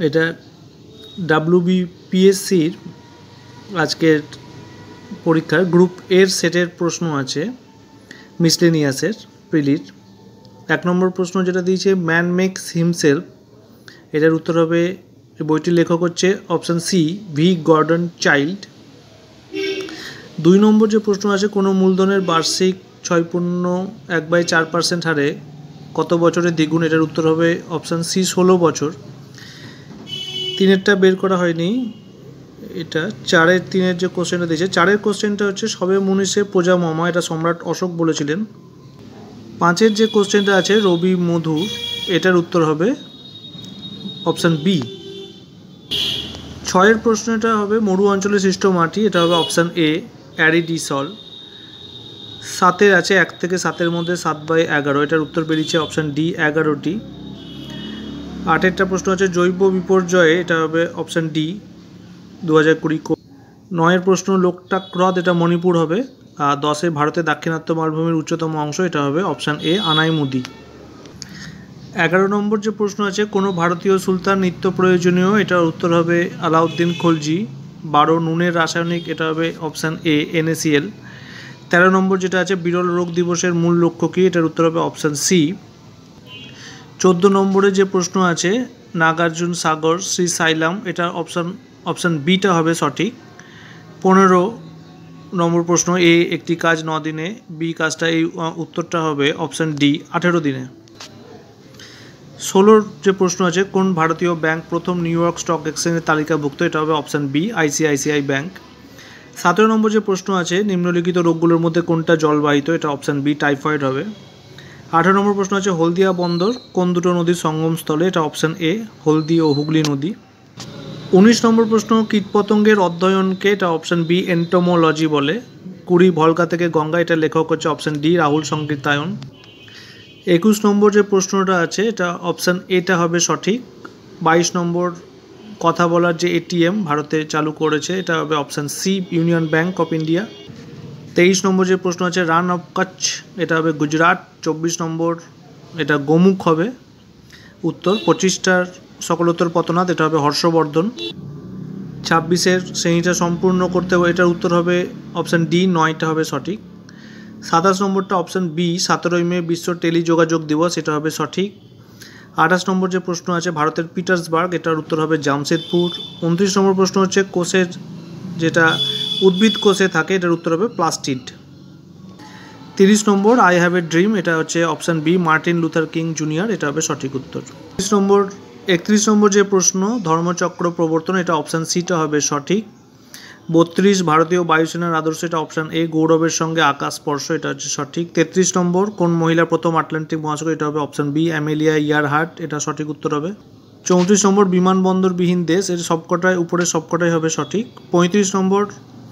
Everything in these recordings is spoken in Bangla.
এটা WBPSCর আজকের পরীক্ষার গ্রুপ এর সেটের প্রশ্ন আছে, মিসলেনিয়াসের প্রিলির। 1 নম্বর প্রশ্ন যেটা দিয়েছে, ম্যান মেক্স হিমসেলফ, এটার উত্তর হবে, বইটির লেখক হচ্ছে option C, V Gordon Childe. 2 নম্বর যে প্রশ্ন আছে, কোনো মূলধনের বার্ষিক 6.1/4% হারে কত বছরে দ্বিগুণ, এটার উত্তর হবে অপশান সি, 16 বছর। 3-এরটা বের করা হয়নি, এটা 4-এর 3-এর যে কোশ্চেনটা দিয়েছে, 4-এর কোশ্চেনটা হচ্ছে সবে মনীষে প্রজা মমা, এটা সম্রাট অশোক বলেছিলেন। 5-এর যে কোশ্চেনটা আছে রবি মধু, এটার উত্তর হবে অপশান বি। 6-এর প্রশ্নটা হবে মরু অঞ্চলে সৃষ্ট মাটি, এটা হবে অপশান এ, অ্যারিডিসল। 7-এর আছে 1 থেকে 7-এর মধ্যে 7/11, এটার উত্তর বেরিয়েছে অপশান ডি, 11টি। 8-এরটা প্রশ্ন আছে জৈব বিপর্যয়ে, এটা হবে অপশান ডি, 2020। 9-এর প্রশ্ন লোকটাক হ্রদ, এটা মণিপুর হবে। আর 10-এ ভারতের দাক্ষিণাত্য মালভূমির উচ্চতম অংশ, এটা হবে অপশান এ, আনাইমুদি। 11 নম্বর যে প্রশ্ন আছে, কোনো ভারতীয় সুলতান নিত্য প্রয়োজনীয়, এটার উত্তর হবে আলাউদ্দিন খলজি। 12 নুনের রাসায়নিক, এটা হবে অপশান এ, NaCl। 13 নম্বর যেটা আছে বিরল রোগ দিবসের মূল লক্ষ্য কী, এটার উত্তর হবে অপশান সি। 14 নম্বরে যে প্রশ্ন আছে নাগার্জুন সাগর শ্রীসাইলাম, এটা অপশান বিটা হবে সঠিক। 15 নম্বর প্রশ্ন, এ একটি কাজ 9 দিনে, বি কাজটা, এই উত্তরটা হবে অপশান ডি, 18 দিনে। 16 যে প্রশ্ন আছে কোন ভারতীয় ব্যাংক প্রথম নিউ ইয়র্ক স্টক এক্সচেঞ্জের তালিকাভুক্ত, এটা হবে অপশান বি, ICICI ব্যাংক। 17 নম্বর যে প্রশ্ন আছে নিম্নলিখিত রোগগুলোর মধ্যে কোনটা জলবাহিত, এটা অপশান বি, টাইফয়েড হবে। 18 নম্বর প্রশ্ন আছে হলদিয়া বন্দর কোন দুটো নদীর সঙ্গমস্থলে, এটা অপশান এ, হলদি ও হুগলি নদী। 19 নম্বর প্রশ্ন কীটপতঙ্গের অধ্যয়নকে, এটা অপশান বি, এন্টোমোলজি বলে। 20 ভলগা থেকে গঙ্গা, এটা লেখক হচ্ছে অপশান ডি, রাহুল সংকীর্তায়ন। 21 নম্বর যে প্রশ্নটা আছে এটা অপশান এটা হবে সঠিক। 22 নম্বর কথা বলার যে ATM ভারতে চালু করেছে, এটা হবে option C, Union Bank of India. 23 নম্বর যে প্রশ্ন আছে রান অফ কচ্ছ, এটা হবে গুজরাট। 24 নম্বর এটা গোমুখ হবে উত্তর। 25টার সকলোত্তর পতনাথ, এটা হবে হর্ষবর্ধন। 26-এর শ্রেণীটা সম্পূর্ণ করতে হবে, এটার উত্তর হবে অপশান ডি, 9টা হবে সঠিক। 27 নম্বরটা অপশান বি, 17ই মে বিশ্ব টেলিযোগাযোগ দিবস, এটা হবে সঠিক। 28 নম্বর যে প্রশ্ন আছে ভারতের পিটার্সবার্গ, এটার উত্তর হবে জামশেদপুর। 29 নম্বর প্রশ্ন হচ্ছে কোষের যেটা উদ্ভিদ কোষে থাকে, এটার উত্তর হবে প্লাস্টিড। 30 নম্বর আই হ্যাভ এ ড্রিম, এটা হচ্ছে option B, Martin Luther King junior, এটা হবে সঠিক উত্তর। 31 নম্বর যে প্রশ্ন ধর্মচক্র প্রবর্তন, এটা অপশান সিটা হবে সঠিক। 32 ভারতীয় বায়ুসেনার আদর্শ, এটা অপশান এ, গৌরবের সঙ্গে আকাশ স্পর্শ, এটা হচ্ছে সঠিক। 33 নম্বর কোন মহিলা প্রথম আটলান্টিক মহাসাগর, এটা হবে অপশান বি, অ্যামেলিয়া ইয়ারহার্ট, এটা সঠিক উত্তর হবে। 34 নম্বর বিমানবন্দরবিহীন দেশ, এর সবকটায় উপরের সবকটাই হবে সঠিক। 35 নম্বর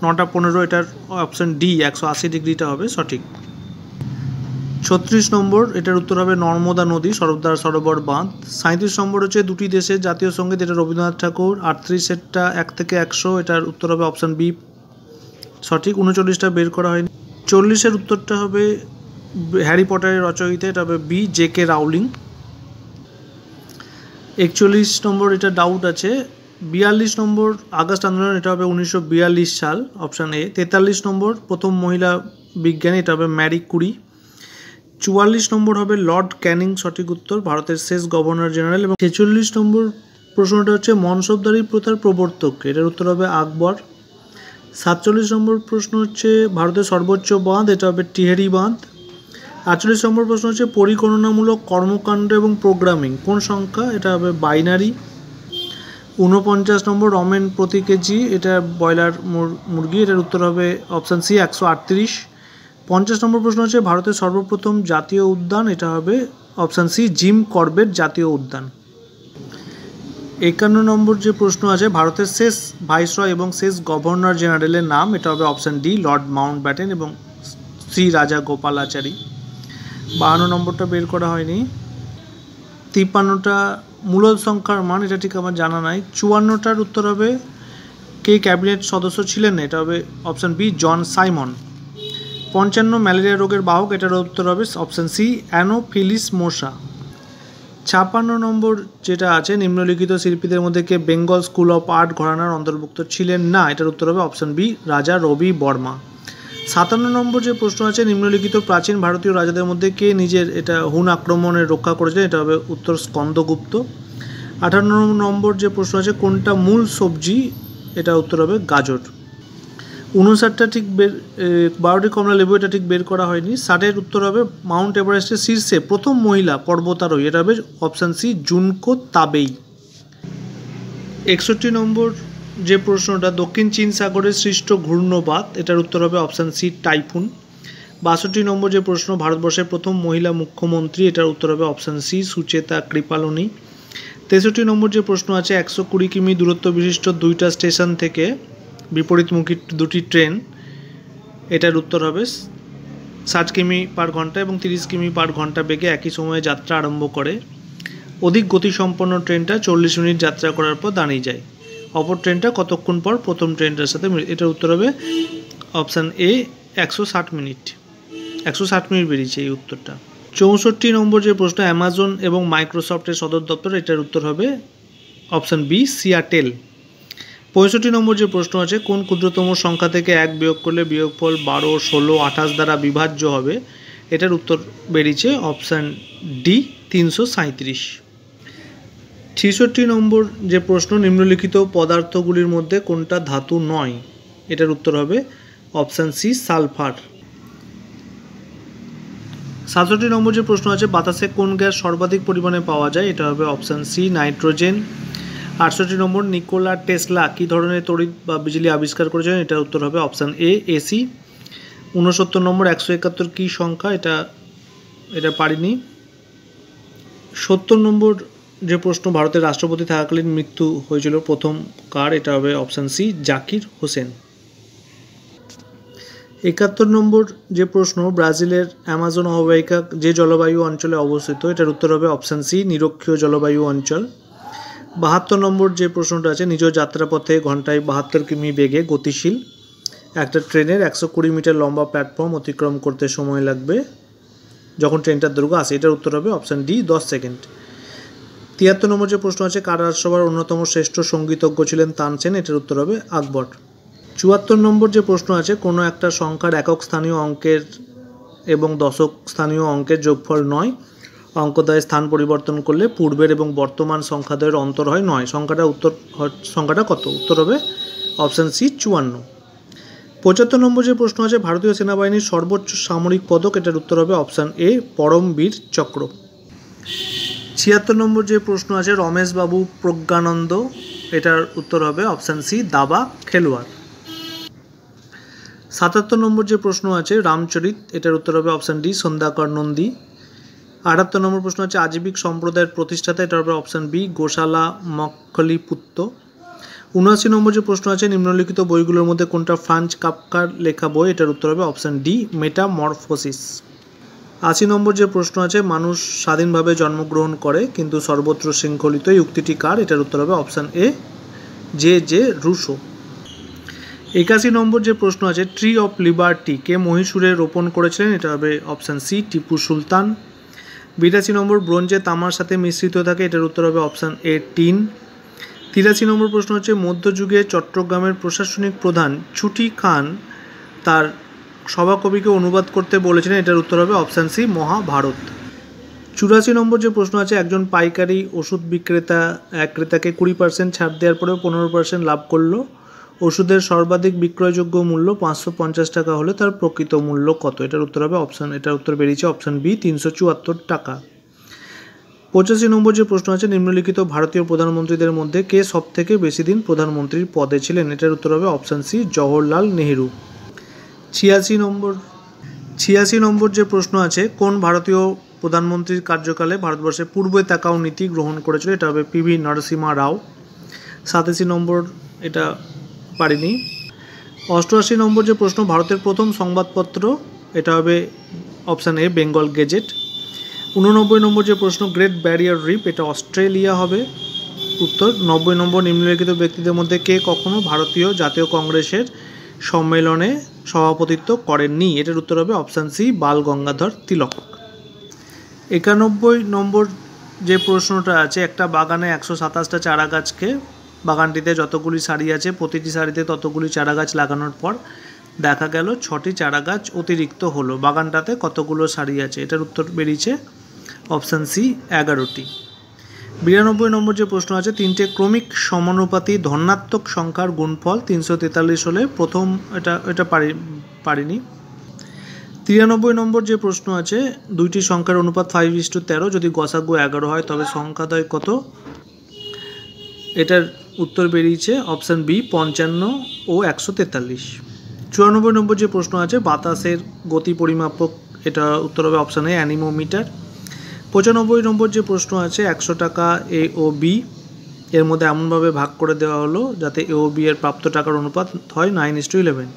9টা 15, এটার অপশান ডি, 180 ডিগ্রিটা হবে সঠিক। 36 নম্বর এটার উত্তর হবে নর্মদা নদী, সরদার সরোবর বাঁধ। 37 নম্বর হচ্ছে দুটি দেশের জাতীয় সঙ্গীত, এটা রবীন্দ্রনাথ ঠাকুর। 38-এরটা 1 থেকে 100, এটার উত্তর হবে অপশান বি সঠিক। 39টা বের করা হয়নি। 40-এর উত্তরটা হবে হ্যারি পটারের রচয়িতা, এটা হবে বি, JK রাউলিং। 41 নম্বর এটা ডাউট আছে। 42 নম্বর আগস্ট আন্দোলন, এটা হবে 1942 সাল, অপশান এ। 43 নম্বর প্রথম মহিলা বিজ্ঞানী, এটা হবে ম্যারি কুরি। 44 নম্বর হবে লর্ড ক্যানিং, সঠিক উত্তর, ভারতের শেষ গভর্নর জেনারেল। এবং 46 নম্বর প্রশ্নটা হচ্ছে মনসবদারি প্রথার প্রবর্তক, এটার উত্তর হবে আকবর। 47 নম্বর প্রশ্ন হচ্ছে ভারতের সর্বোচ্চ বাঁধ, এটা হবে টিহেরি বাঁধ। 48 নম্বর প্রশ্ন হচ্ছে পরিগণনামূলক কর্মকাণ্ড এবং প্রোগ্রামিং কোন সংখ্যা, এটা হবে বাইনারি। 49 নম্বর রমেন প্রতি কেজি, এটা ব্রয়লার মুরগি, এটার উত্তর হবে অপশান সি, 138। 50 নম্বর প্রশ্ন হচ্ছে ভারতের সর্বপ্রথম জাতীয় উদ্যান, এটা হবে অপশান সি, জিম করবেট জাতীয় উদ্যান। 51 নম্বর যে প্রশ্ন আছে ভারতের শেষ ভাইসরয় এবং শেষ গভর্নর জেনারেলের নাম, এটা হবে option D, Lord Mount Batten এবং শ্রী রাজা গোপালাচারী। 52 নম্বরটা বের করা হয়নি। 53টা মূল সংখ্যার মান, এটা ঠিক আমার জানা নাই। 54টার উত্তর হবে কে ক্যাবিনেট সদস্য ছিলেন, এটা হবে option B, John Simon. 55 malaria রোগের বাহক, এটার উত্তর হবে অপশান সি, অ্যানোফিলিস মশা। 56 নম্বর যেটা আছে, নিম্নলিখিত শিল্পীদের মধ্যে কে বেঙ্গল স্কুল অফ আর্ট ঘরানার অন্তর্ভুক্ত ছিলেন না? এটার উত্তর হবে অপশান বি, রাজা রবি বর্মা। 57 নম্বর যে প্রশ্ন আছে, নিম্নলিখিত প্রাচীন ভারতীয় রাজাদের মধ্যে কে নিজের হুন আক্রমণের রক্ষা করেছেন? এটা হবে উত্তর স্কন্দগুপ্ত। 58 নম্বর যে প্রশ্ন আছে, কোনটা মূল সবজি? এটা উত্তর হবে গাজর। 59টা ঠিক 12টি কমলা লেবু, এটা ঠিক বের করা হয়নি। 60-এর উত্তর হবে মাউন্ট এভারেস্টের শীর্ষে প্রথম মহিলা পর্বতারোহী, এটা হবে অপশান সি, জুনকো তাবেই। 61 নম্বর যে প্রশ্নটা, দক্ষিণ চীন সাগরের সৃষ্ট ঘূর্ণবাত, এটার উত্তর হবে অপশান সি, টাইফুন। 62 নম্বর যে প্রশ্ন, ভারতবর্ষের প্রথম মহিলা মুখ্যমন্ত্রী, এটার উত্তর হবে অপশান সি, সুচেতা কৃপালনী। 63 নম্বর যে প্রশ্ন আছে, 120 কিমি দূরত্ব বিশিষ্ট 2টা স্টেশন থেকে বিপরীতমুখী 2টি ট্রেন, এটার উত্তর হবে 60 কিমি পার ঘন্টা এবং 30 কিমি পার ঘন্টা বেগে একই সময়ে যাত্রা আরম্ভ করে। অধিক গতিসম্পন্ন ট্রেনটা 40 মিনিট যাত্রা করার পর দাঁড়িয়ে যায়। অপর ট্রেনটা কতক্ষণ পর প্রথম ট্রেনটার সাথে? এটার উত্তর হবে অপশান এ, 160 মিনিট। 160 মিনিট বেরিয়েছে এই উত্তরটা। 64 নম্বর যে প্রশ্ন, অ্যামাজন এবং মাইক্রোসফটের সদর দপ্তর, এটার উত্তর হবে অপশান বি, সিয়াটেল। 65 নম্বর যে প্রশ্ন আছে, কোন ক্ষুদ্রতম সংখ্যা থেকে 1 বিয়োগ করলে বিয়োগফল 12, 16, 28 দ্বারা বিভাজ্য হবে? এটার উত্তর বেরিয়েছে অপশান ডি, 337। 66 নম্বর যে প্রশ্ন, নিম্নলিখিত পদার্থগুলির মধ্যে কোনটা ধাতু নয়? এটার উত্তর হবে অপশান সি, সালফার। 67 নম্বর যে প্রশ্ন আছে, বাতাসে কোন গ্যাস সর্বাধিক পরিমাণে পাওয়া যায়? এটা হবে অপশান সি, নাইট্রোজেন। 68 নম্বর, নিকোলা টেসলা কী ধরনের তড়িৎ বা বিজলি আবিষ্কার করেছেন? এটার উত্তর হবে অপশান এ, এসি। 69 নম্বর, 171 কী সংখ্যা? এটা পারিনি। 70 নম্বর যে প্রশ্ন, ভারতের রাষ্ট্রপতি থাকাকালীন মৃত্যু হয়েছিল প্রথম কার? এটা হবে অপশান সি, জাকির হোসেন। 71 নম্বর যে প্রশ্ন, ব্রাজিলের অ্যামাজন অববাহিকা যে জলবায়ু অঞ্চলে অবস্থিত? এটার উত্তর হবে অপশান সি, নিরক্ষীয় জলবায়ু অঞ্চল। 72 নম্বর যে প্রশ্নটা আছে, নিজ যাত্রাপথে ঘন্টায় 72 কিমি বেগে গতিশীল একটা ট্রেনের 120 মিটার লম্বা প্ল্যাটফর্ম অতিক্রম করতে সময় লাগবে যখন ট্রেনটার দৈর্ঘ্য 80, এটার উত্তর হবে অপশান ডি, 10 সেকেন্ড। 73 নম্বর যে প্রশ্ন আছে, কার রাজসভার অন্যতম শ্রেষ্ঠ সঙ্গীতজ্ঞ ছিলেন তানসেন? এটার উত্তর হবে আকবর। 74 নম্বর যে প্রশ্ন আছে, কোনো একটা সংখ্যার একক স্থানীয় অঙ্কের এবং দশক স্থানীয় অঙ্কের যোগফল 9, অঙ্কদ্বয়ের স্থান পরিবর্তন করলে পূর্বের এবং বর্তমান সংখ্যাদ্বয়ের অন্তর হয় 9। সংখ্যাটা কত? উত্তর হবে অপশান সি, 54। 75 নম্বর যে প্রশ্ন আছে, ভারতীয় সেনাবাহিনীর সর্বোচ্চ সামরিক পদক? এটার উত্তর হবে অপশান এ, পরমবীর চক্র। 76 নম্বর যে প্রশ্ন আছে, রমেশবাবু প্রজ্ঞানন্দ, এটার উত্তর হবে অপশান সি, দাবা খেলোয়াড়। 77 নম্বর যে প্রশ্ন আছে, রামচরিত, এটার উত্তর হবে অপশান ডি, সন্ধ্যাকর নন্দী। 78 নম্বর প্রশ্ন আছে, আজীবিক সম্প্রদায়ের প্রতিষ্ঠাতা? এটা হবে অপশান বি, গোশালা মক্খলিপুত্ত। 79 নম্বর যে প্রশ্ন আছে, নিম্নলিখিত বইগুলোর মধ্যে কোনটা ফ্রাঞ্জ কাফকার লেখা বই? এটার উত্তর হবে অপশান ডি, মেটামরফোসিস। 80 নম্বর যে প্রশ্ন আছে, মানুষ স্বাধীনভাবে জন্মগ্রহণ করে কিন্তু সর্বত্র শৃঙ্খলিত, এই উক্তিটি কার? এটার উত্তর হবে অপশান এ, জে রুশো। 81 নম্বর যে প্রশ্ন আছে, ট্রি অফ লিবার্টি কে মহীশূরে রোপণ করেছিলেন? এটা হবে অপশান সি, টিপু সুলতান। 82 নম্বর, ব্রোঞ্জে তামার সাথে মিশ্রিত থাকে, এটার উত্তর হবে অপশান এ, টিন। 83 নম্বর প্রশ্ন হচ্ছে, মধ্যযুগে চট্টগ্রামের প্রশাসনিক প্রধান ছুটি খান তার সভাকবিকে অনুবাদ করতে বলেছিলেন? এটার উত্তর হবে অপশান সি, মহাভারত। 84 নম্বর যে প্রশ্ন আছে, একজন পাইকারি ওষুধ বিক্রেতা এক ক্রেতাকে 20% ছাড় দেওয়ার পরেও 15% লাভ করলো। ওষুধের সর্বাধিক বিক্রয়যোগ্য মূল্য 550 টাকা হলে তার প্রকৃত মূল্য কত? এটার উত্তর হবে এটার উত্তর বেরিয়েছে অপশান বি, 374 টাকা। 85 নম্বর যে প্রশ্ন আছে, নিম্নলিখিত ভারতীয় প্রধানমন্ত্রীদের মধ্যে কে সবথেকে বেশি দিন প্রধানমন্ত্রীর পদে ছিলেন? এটার উত্তর হবে অপশান সি, জওহরলাল নেহেরু। 86 নম্বর যে প্রশ্ন আছে, কোন ভারতীয় প্রধানমন্ত্রীর কার্যকালে ভারতবর্ষে পূর্বে তাকাও নীতি গ্রহণ করেছিল? এটা হবে পিভি নরসিমহা রাও। 87 নম্বর, এটা পারিনি। 88 নম্বর যে প্রশ্ন, ভারতের প্রথম সংবাদপত্র? এটা হবে অপশান এ, বেঙ্গল গেজেট। 89 নম্বর যে প্রশ্ন, গ্রেট ব্যারিয়ার রিফ, এটা অস্ট্রেলিয়া হবে উত্তর। 90 নম্বর, নিম্নলিখিত ব্যক্তিদের মধ্যে কে কখনো ভারতীয় জাতীয় কংগ্রেসের সম্মেলনে সভাপতিত্ব করেননি? এটার উত্তর হবে অপশান সি, বাল গঙ্গাধর তিলক। 91 নম্বর যে প্রশ্নটা আছে, একটা বাগানে 127টা চারা গাছকে, বাগানটিতে যতগুলি সারি আছে প্রতিটি সারিতে ততগুলি চারা গাছ লাগানোর পর দেখা গেল 6টি চারা গাছ অতিরিক্ত হলো, বাগানটাতে কতগুলো সারি আছে? এটার উত্তর বেরিয়েছে অপশান সি 11টি। 92 নম্বর যে প্রশ্ন আছে, 3টে ক্রমিক সমানুপাতি ধনাত্মক সংখ্যার গুণফল 343 হলে প্রথম, এটা পারিনি। 93 নম্বর যে প্রশ্ন আছে, 2টি সংখ্যার অনুপাত 5:13, যদি গসাগু 11 হয় তবে সংখ্যাদ্বয় কত? এটার উত্তর বেরিয়েছে অপশান বি 55 ও 143। 94 নম্বর যে প্রশ্ন আছে, বাতাসের গতি পরিমাপক, এটা উত্তর হবে অপশান এ অ্যানিমোমিটার। 95 নম্বর যে প্রশ্ন আছে, 100 টাকা এ ও বি এর মধ্যে এমনভাবে ভাগ করে দেওয়া হলো যাতে এ ও বি এর প্রাপ্ত টাকার অনুপাত হয় 9:11।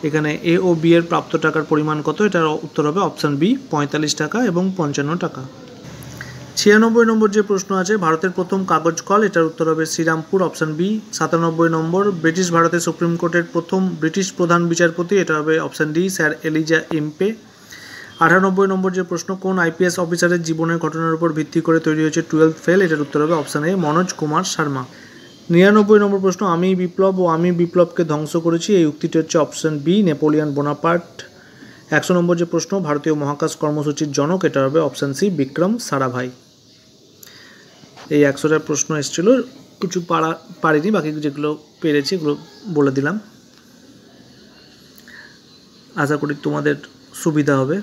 এখানে এ ও বি এর প্রাপ্ত টাকার পরিমাণ কত? এটার উত্তর হবে অপশান বি 45 টাকা এবং 55 টাকা। 96 নম্বর যে প্রশ্ন আছে, ভারতের প্রথম কাগজ কল, এটার উত্তর হবে শ্রীরামপুর, অপশান বি। 97 নম্বর, ব্রিটিশ ভারতের সুপ্রিম কোর্টের প্রথম ব্রিটিশ প্রধান বিচারপতি, এটা হবে অপশান ডি স্যার এলিজা এমপে। 98 নম্বর যে প্রশ্ন, কোন আইপিএস অফিসারের জীবনের ঘটনার উপর ভিত্তি করে তৈরি হয়েছে 12th ফেল? এটার উত্তর হবে অপশান এ মনোজ কুমার শর্মা। 99 নম্বর প্রশ্ন, আমি বিপ্লব ও আমি বিপ্লবকে ধ্বংস করেছি, এই উক্তিটি হচ্ছে অপশান বি নেপোলিয়ন বোনাপার্ট। 100 নম্বর যে প্রশ্ন, ভারতীয় মহাকাশ কর্মসূচির জনক, এটা হবে অপশান সি বিক্রম সারাভাই। এই 100টার প্রশ্ন এসেছিল, কিছু পারিনি, বাকি যেগুলো পেরেছি এগুলো বলে দিলাম। আশা করি তোমাদের সুবিধা হবে।